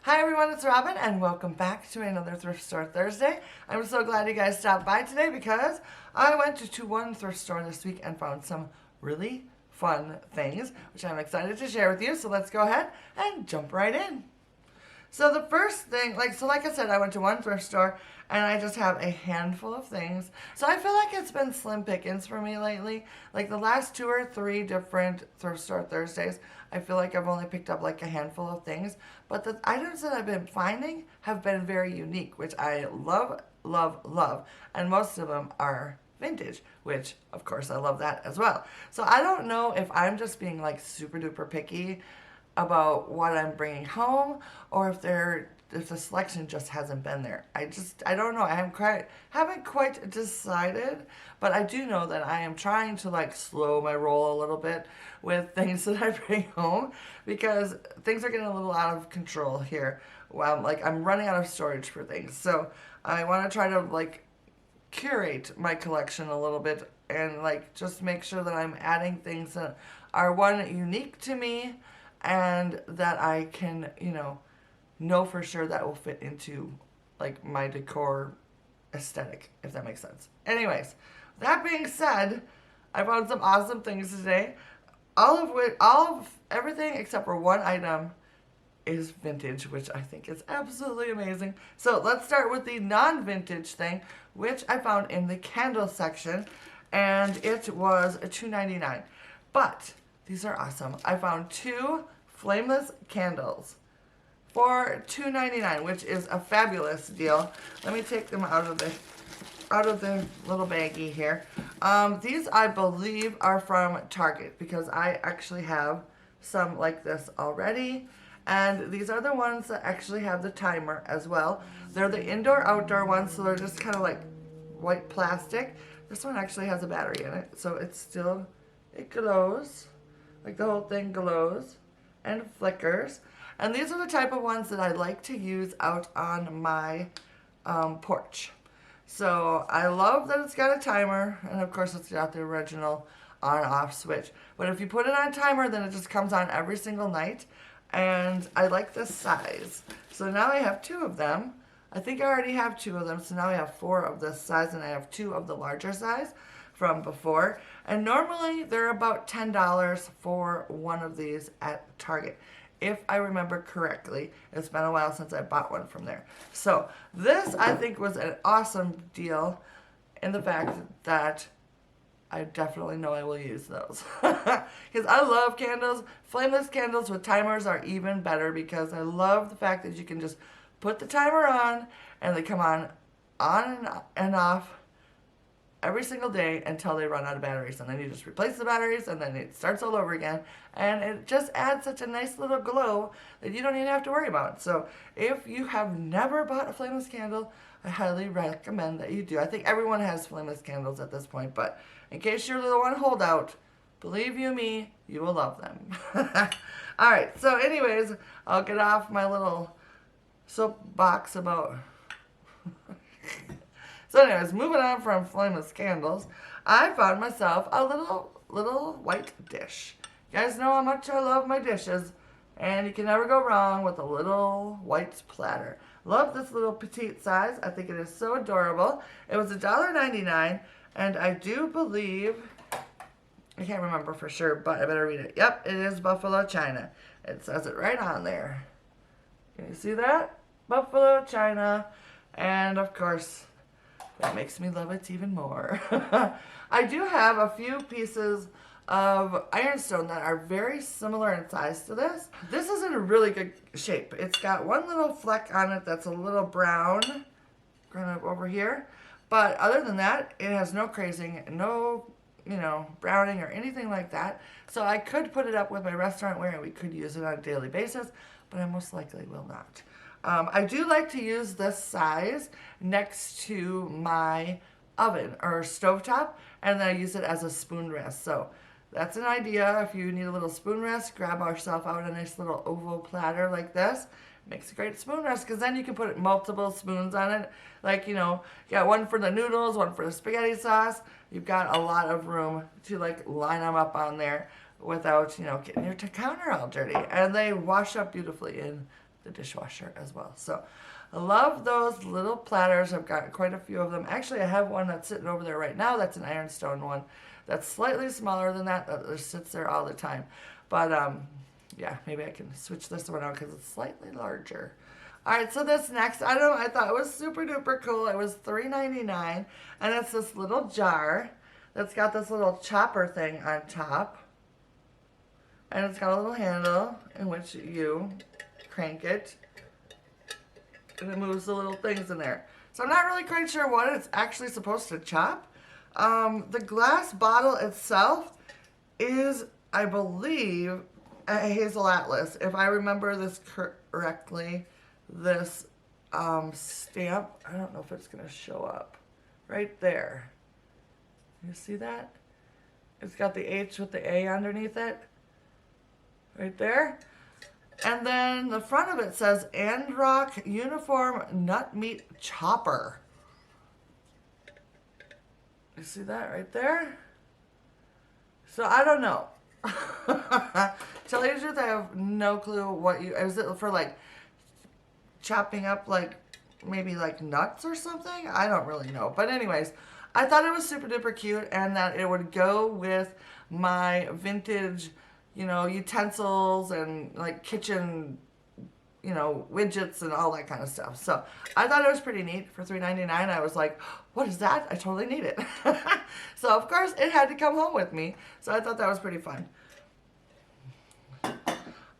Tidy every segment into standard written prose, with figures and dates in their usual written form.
Hi everyone, it's Robin and welcome back to another Thrift Store Thursday. I'm so glad you guys stopped by today because I went to one thrift store this week and found some really fun things, which I'm excited to share with you. So let's go ahead and jump right in. So the first thing, like I said, I went to one thrift store and I just have a handful of things. So I feel like it's been slim pickings for me lately. Like the last 2 or 3 different Thrift Store Thursdays, I feel like I've only picked up like a handful of things. But the items that I've been finding have been very unique, which I love, love, love. And most of them are vintage, which of course I love that as well. So I don't know if I'm just being like super duper picky about what I'm bringing home, or if the selection just hasn't been there. I don't know. I haven't quite decided, but I do know that I am trying to like slow my roll a little bit with things that I bring home because things are getting a little out of control here. Well, like I'm running out of storage for things, so I want to try to like curate my collection a little bit and like just make sure that I'm adding things that are one unique to me and that I can, know for sure that will fit into like my decor aesthetic, if that makes sense. Anyways, that being said, I found some awesome things today. Everything except for one item is vintage, which I think is absolutely amazing. So let's start with the non-vintage thing, which I found in the candle section, and it was $2.99. But these are awesome. I found 2 flameless candles for $2.99, which is a fabulous deal. Let me take them out of the little baggie here. These I believe are from Target because I actually have some like this already. And these are the ones that actually have the timer as well. They're the indoor-outdoor ones, so they're just kind of like white plastic. This one actually has a battery in it, so it glows. Like the whole thing glows and flickers. And these are the type of ones that I like to use out on my porch. So I love that it's got a timer, and of course it's got the original on-off switch. But if you put it on timer, then it just comes on every single night. And I like this size. So now I have 2 of them. I think I already have 2 of them, so now I have 4 of this size, and I have 2 of the larger size from before. And normally they're about $10 for one of these at Target, if I remember correctly. It's been a while since I bought one from there. So this, I think, was an awesome deal in the fact that I definitely know I will use those. Because I love candles. Flameless candles with timers are even better because I love the fact that you can just put the timer on and they come on and off every single day until they run out of batteries, and then you just replace the batteries and then it starts all over again, and it just adds such a nice little glow that you don't even have to worry about. So if you have never bought a flameless candle, I highly recommend that you do. I think everyone has flameless candles at this point, but in case you're the one holdout, believe you me, you will love them. Alright, so anyways, I'll get off my little soapbox about So anyways, moving on from flameless candles, I found myself a little white dish. You guys know how much I love my dishes, and you can never go wrong with a little white platter. Love this little petite size. I think it is so adorable. It was $1.99, and I do believe, I can't remember for sure, but I better read it. Yep, it is Buffalo China. It says it right on there. Can you see that? Buffalo China. And of course, that makes me love it even more. I do have a few pieces of ironstone that are very similar in size to this. This is in a really good shape. It's got one little fleck on it that's a little brown, kind of over here. But other than that, it has no crazing, no, browning or anything like that. So I could put it up with my restaurant ware and we could use it on a daily basis, but I most likely will not. I do like to use this size next to my oven or stovetop, and then I use it as a spoon rest. So that's an idea. If you need a little spoon rest, grab yourself out a nice little oval platter like this. It makes a great spoon rest because then you can put multiple spoons on it. Like, you got one for the noodles, one for the spaghetti sauce. You've got a lot of room to like line them up on there without, getting your counter all dirty. And they wash up beautifully in the dishwasher as well. So I love those little platters. I've got quite a few of them. Actually, I have one that's sitting over there right now. That's an ironstone one. That's slightly smaller than that. That just sits there all the time. But yeah, maybe I can switch this one out because it's slightly larger. All right, so this next item I thought was super duper cool. It was $3.99, and it's this little jar that's got this little chopper thing on top. And it's got a little handle in which you crank it, and it moves the little things in there. So I'm not really quite sure what it's actually supposed to chop. The glass bottle itself is, I believe, a Hazel Atlas. If I remember this correctly, this stamp, I don't know if it's going to show up, right there. You see that? It's got the H with the A underneath it, right there. And then the front of it says Androck Uniform Nut Meat Chopper. You see that right there? So I don't know. Tell you the truth, I have no clue what you, is it for like chopping up like maybe like nuts or something? I don't really know. But anyways, I thought it was super duper cute and that it would go with my vintage, you know, utensils and like kitchen, you know, widgets and all that kind of stuff. So I thought it was pretty neat for $3.99. I was like, what is that? I totally need it. So of course it had to come home with me. So I thought that was pretty fun.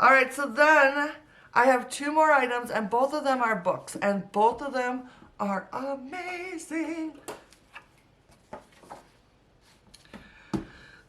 All right, so then I have two more items and both of them are books and both of them are amazing.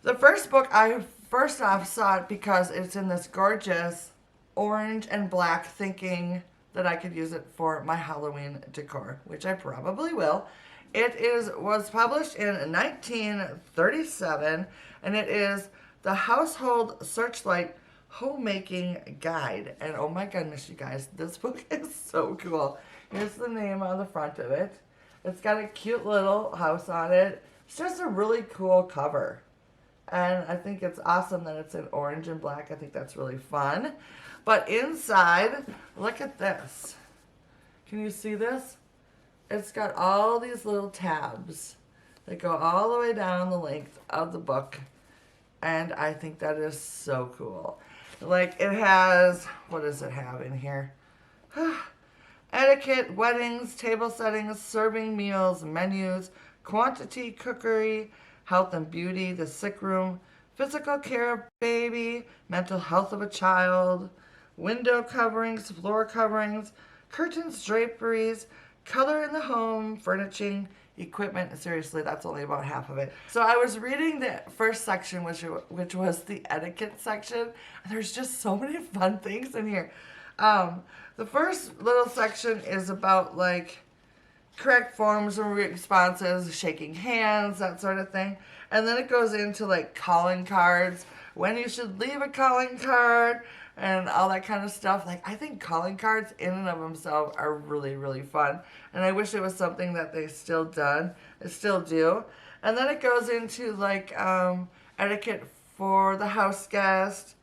The first book, I first off saw it because it's in this gorgeous orange and black, thinking that I could use it for my Halloween decor, which I probably will. It was published in 1937, and it is the Household Searchlight Homemaking Guide. And oh my goodness, you guys, this book is so cool. Here's the name on the front of it. It's got a cute little house on it. It's just a really cool cover. And I think it's awesome that it's in orange and black. I think that's really fun. But inside, look at this. Can you see this? It's got all these little tabs that go all the way down the length of the book. And I think that is so cool. Like it has, what does it have in here? Etiquette, weddings, table settings, serving meals, menus, quantity, cookery, health and beauty, the sick room, physical care of baby, mental health of a child, window coverings, floor coverings, curtains, draperies, color in the home, furnishing, equipment. Seriously, that's only about half of it. So I was reading the first section, which was the etiquette section. And there's just so many fun things in here. The first little section is about like correct forms and responses, shaking hands, that sort of thing. And then it goes into like calling cards, when you should leave a calling card, and all that kind of stuff. Like, I think calling cards in and of themselves are really, really fun. And I wish it was something that they still do. And then it goes into like etiquette for the house guest,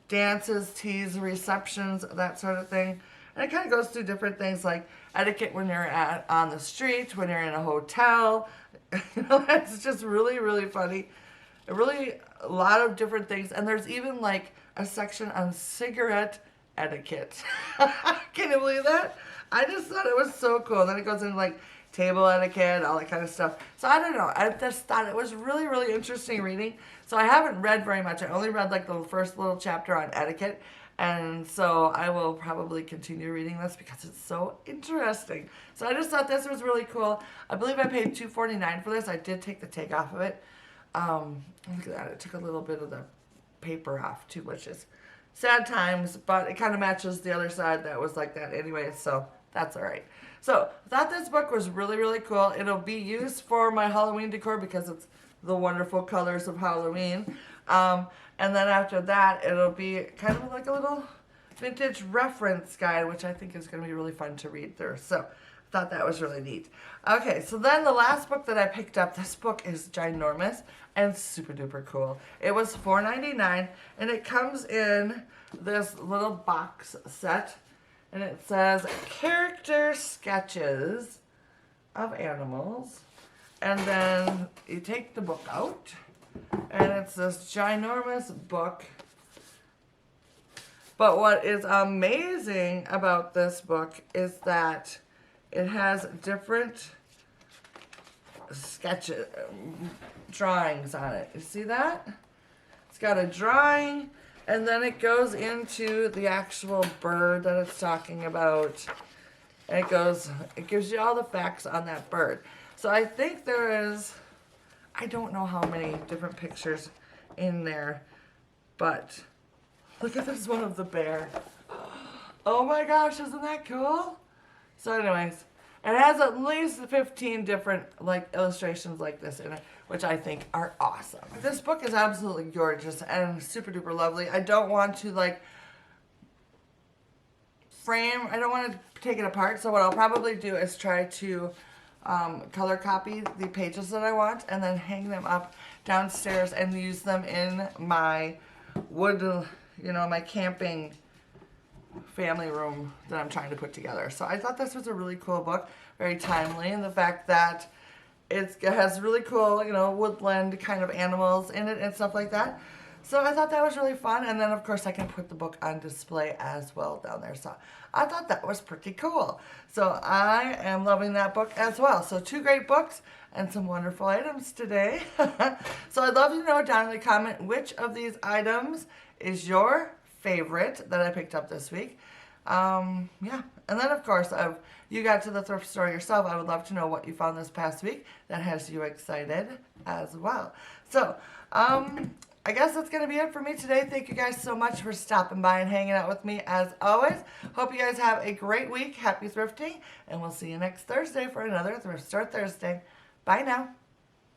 dances, teas, receptions, that sort of thing. And it kind of goes through different things like etiquette when you're on the street, when you're in a hotel. You know, it's just really, really funny. Really a lot of different things. And there's even like a section on cigarette etiquette. Can you believe that? I just thought it was so cool. Then it goes into like table etiquette, all that kind of stuff. So I don't know. I just thought it was really, really interesting reading. So I haven't read very much. I only read like the first little chapter on etiquette. And so I will probably continue reading this because it's so interesting. So I just thought this was really cool. I believe I paid $2.49 for this. I did take the tag off of it. Look at that. It took a little bit of the paper off too, which is sad times, but it kind of matches the other side that was like that anyway, so that's all right. So I thought this book was really, really cool. It'll be used for my Halloween decor because it's the wonderful colors of Halloween. And then after that, it'll be kind of like a little vintage reference guide, which I think is going to be really fun to read through. So I thought that was really neat. Okay, so then the last book that I picked up, this book is ginormous and super duper cool. It was $4.99 and it comes in this little box set, and it says character sketches of animals. And then you take the book out, and it's this ginormous book. But what is amazing about this book is that it has different sketches, drawings on it. You see that? It's got a drawing, and then it goes into the actual bird that it's talking about. And it gives you all the facts on that bird. So I think there is, I don't know how many different pictures in there, but look at this one of the bear. Oh my gosh, isn't that cool? So anyways, it has at least 15 different illustrations like this in it, which I think are awesome. This book is absolutely gorgeous and super duper lovely. I don't want to I don't want to take it apart, so what I'll probably do is try to color copy the pages that I want and then hang them up downstairs and use them in my wood, my camping family room that I'm trying to put together. So I thought this was a really cool book, very timely, and the fact that it has really cool, woodland kind of animals in it and stuff like that. So I thought that was really fun, and then of course I can put the book on display as well down there. So I thought that was pretty cool. So I am loving that book as well. So 2 great books and some wonderful items today. So I'd love to know down in the comment which of these items is your favorite that I picked up this week. Yeah, and then of course, if you got to the thrift store yourself, I would love to know what you found this past week that has you excited as well. So, I guess that's going to be it for me today. Thank you guys so much for stopping by and hanging out with me as always. Hope you guys have a great week. Happy thrifting, and we'll see you next Thursday for another Thrift Store Thursday. Bye now.